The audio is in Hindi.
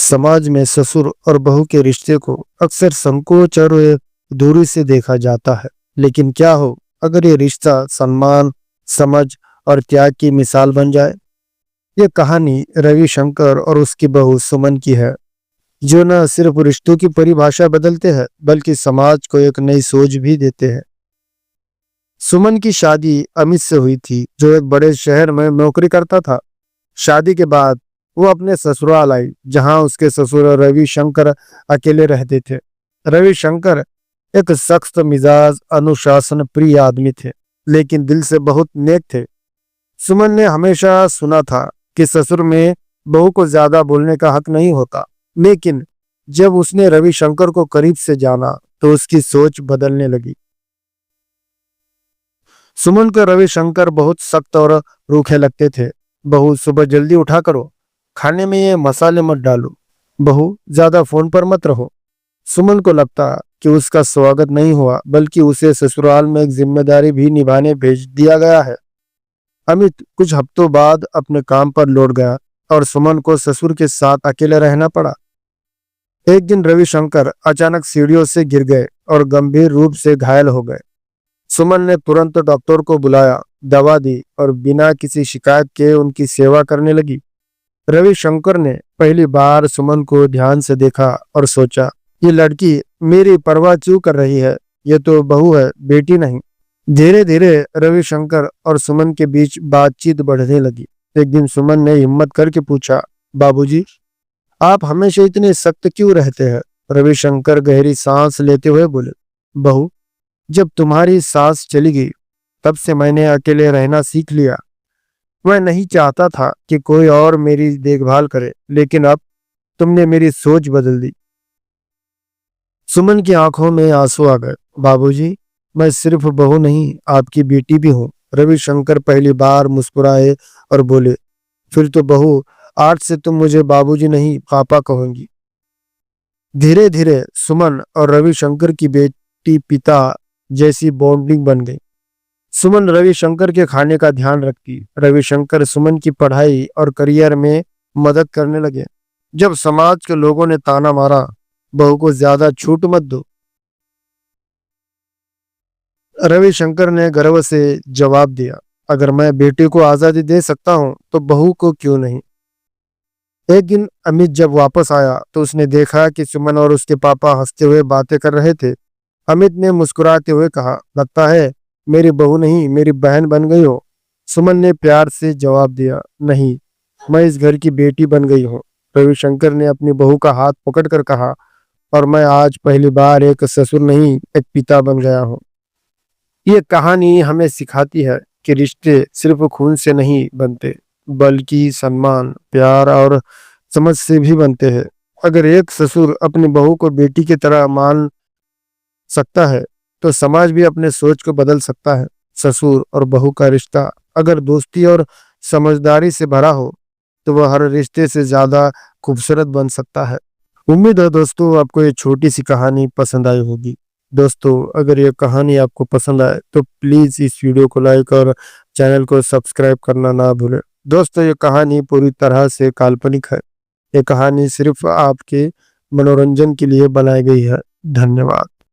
समाज में ससुर और बहू के रिश्ते को अक्सर संकोच और दूरी से देखा जाता है। लेकिन क्या हो अगर ये रिश्ता सम्मान, समझ और त्याग की मिसाल बन जाए। ये कहानी रविशंकर और उसकी बहू सुमन की है, जो न सिर्फ रिश्तों की परिभाषा बदलते हैं बल्कि समाज को एक नई सोच भी देते हैं। सुमन की शादी अमित से हुई थी, जो एक बड़े शहर में नौकरी करता था। शादी के बाद वो अपने ससुराल आई, जहां उसके ससुर रविशंकर अकेले रहते थे। रविशंकर एक सख्त मिजाज, अनुशासन प्रिय आदमी थे, लेकिन दिल से बहुत नेक थे। सुमन ने हमेशा सुना था कि ससुर में बहू को ज्यादा बोलने का हक नहीं होता, लेकिन जब उसने रविशंकर को करीब से जाना तो उसकी सोच बदलने लगी। सुमन को रविशंकर बहुत सख्त और रूखे लगते थे। बहू, सुबह जल्दी उठा करो, खाने में ये मसाले मत डालो। बहू, ज्यादा फोन पर मत रहो। सुमन को लगता कि उसका स्वागत नहीं हुआ, बल्कि उसे ससुराल में एक जिम्मेदारी भी निभाने भेज दिया गया है। अमित कुछ हफ्तों बाद अपने काम पर लौट गया और सुमन को ससुर के साथ अकेले रहना पड़ा। एक दिन रविशंकर अचानक सीढ़ियों से गिर गए और गंभीर रूप से घायल हो गए। सुमन ने तुरंत डॉक्टर को बुलाया, दवा दी और बिना किसी शिकायत के उनकी सेवा करने लगी। रविशंकर ने पहली बार सुमन को ध्यान से देखा और सोचा, ये लड़की मेरी परवाह क्यों कर रही है? ये तो बहू है, बेटी नहीं। धीरे धीरे रविशंकर और सुमन के बीच बातचीत बढ़ने लगी। एक दिन सुमन ने हिम्मत करके पूछा, बाबूजी, आप हमेशा इतने सख्त क्यों रहते हैं? रविशंकर गहरी सांस लेते हुए बोले, बहू, जब तुम्हारी सास चली गई तब से मैंने अकेले रहना सीख लिया। मैं नहीं चाहता था कि कोई और मेरी देखभाल करे, लेकिन अब तुमने मेरी सोच बदल दी। सुमन की आंखों में आंसू आ गए। बाबूजी, मैं सिर्फ बहू नहीं, आपकी बेटी भी हूँ। रविशंकर पहली बार मुस्कुराए और बोले, फिर तो बहू, आज से तुम मुझे बाबूजी नहीं पापा कहोगी। धीरे धीरे सुमन और रविशंकर की बेटी पिता जैसी बॉन्डिंग बन गई। सुमन रविशंकर के खाने का ध्यान रखती, रविशंकर सुमन की पढ़ाई और करियर में मदद करने लगे। जब समाज के लोगों ने ताना मारा, बहू को ज्यादा छूट मत दो, रविशंकर ने गर्व से जवाब दिया, अगर मैं बेटे को आजादी दे सकता हूं तो बहू को क्यों नहीं। एक दिन अमित जब वापस आया तो उसने देखा कि सुमन और उसके पापा हंसते हुए बातें कर रहे थे। अमित ने मुस्कुराते हुए कहा, लगता है मेरी बहू नहीं, मेरी बहन बन गई हो। सुमन ने प्यार से जवाब दिया, नहीं, मैं इस घर की बेटी बन गई हूँ। रविशंकर ने अपनी बहू का हाथ पकड़कर कहा, और मैं आज पहली बार एक ससुर नहीं, एक पिता बन गया हूँ। ये कहानी हमें सिखाती है कि रिश्ते सिर्फ खून से नहीं बनते, बल्कि सम्मान, प्यार और समझ से भी बनते हैं। अगर एक ससुर अपनी बहू को बेटी की तरह मान सकता है तो समाज भी अपने सोच को बदल सकता है। ससुर और बहू का रिश्ता अगर दोस्ती और समझदारी से भरा हो तो वह हर रिश्ते से ज्यादा खूबसूरत बन सकता है। उम्मीद है दोस्तों आपको ये छोटी सी कहानी पसंद आई होगी। दोस्तों, अगर ये कहानी आपको पसंद आए तो प्लीज इस वीडियो को लाइक और चैनल को सब्सक्राइब करना ना भूलें। दोस्तों, ये कहानी पूरी तरह से काल्पनिक है। ये कहानी सिर्फ आपके मनोरंजन के लिए बनाई गई है। धन्यवाद।